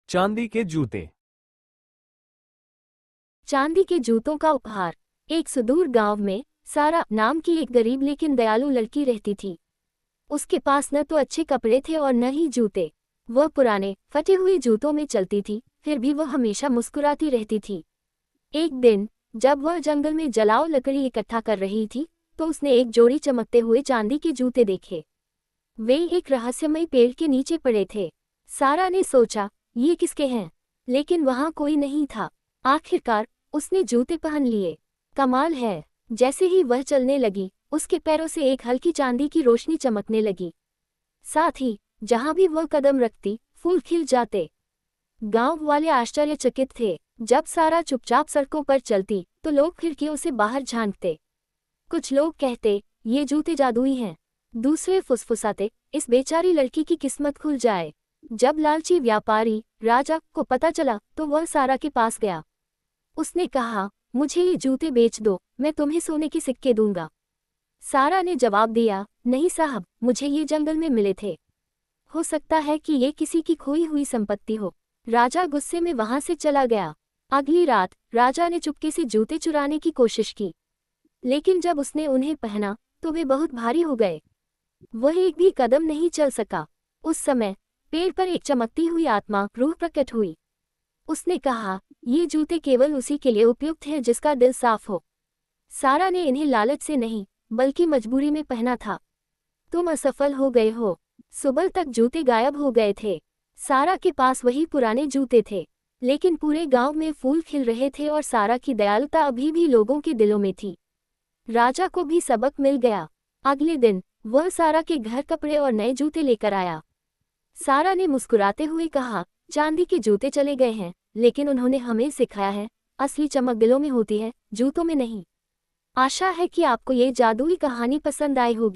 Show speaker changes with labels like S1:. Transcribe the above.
S1: चांदी के जूते।
S2: चांदी के जूतों का उपहार। एक सुदूर गांव में सारा नाम की एक गरीब लेकिन दयालु लड़की रहती थी। उसके पास न तो अच्छे कपड़े थे और न ही जूते। वह पुराने फटे हुए जूतों में चलती थी, फिर भी वह हमेशा मुस्कुराती रहती थी। एक दिन जब वह जंगल में जलाओ लकड़ी इकट्ठा कर रही थी, तो उसने एक जोड़ी चमकते हुए चांदी के जूते देखे। वे एक रहस्यमय पेड़ के नीचे पड़े थे। सारा ने सोचा, ये किसके हैं? लेकिन वहां कोई नहीं था। आखिरकार उसने जूते पहन लिए। कमाल है, जैसे ही वह चलने लगी, उसके पैरों से एक हल्की चांदी की रोशनी चमकने लगी। साथ ही जहां भी वह कदम रखती, फूल खिल जाते। गांव वाले आश्चर्यचकित थे। जब सारा चुपचाप सड़कों पर चलती, तो लोग खिड़कियों से बाहर झांकते। कुछ लोग कहते, ये जूते जादुई हैं। दूसरे फुसफुसाते, इस बेचारी लड़की की किस्मत खुल जाए। जब लालची व्यापारी राजा को पता चला, तो वह सारा के पास गया। उसने कहा, मुझे ये जूते बेच दो, मैं तुम्हें सोने के सिक्के दूंगा। सारा ने जवाब दिया, नहीं साहब, मुझे ये जंगल में मिले थे। हो सकता है कि ये किसी की खोई हुई संपत्ति हो। राजा गुस्से में वहां से चला गया। अगली रात राजा ने चुपके से जूते चुराने की कोशिश की, लेकिन जब उसने उन्हें पहना तो वे बहुत भारी हो गए। वह एक भी कदम नहीं चल सका। उस समय पेड़ पर एक चमकती हुई आत्मा रूह प्रकट हुई। उसने कहा, ये जूते केवल उसी के लिए उपयुक्त हैं जिसका दिल साफ हो। सारा ने इन्हें लालच से नहीं, बल्कि मजबूरी में पहना था। तुम असफल हो गए हो। सुबह तक जूते गायब हो गए थे। सारा के पास वही पुराने जूते थे, लेकिन पूरे गांव में फूल खिल रहे थे और सारा की दयालुता अभी भी लोगों के दिलों में थी। राजा को भी सबक मिल गया। अगले दिन वह सारा के घर कपड़े और नए जूते लेकर आया। सारा ने मुस्कुराते हुए कहा, चांदी के जूते चले गए हैं, लेकिन उन्होंने हमें सिखाया है, असली चमक दिलों में होती है, जूतों में नहीं। आशा है कि आपको ये जादुई कहानी पसंद आई होगी।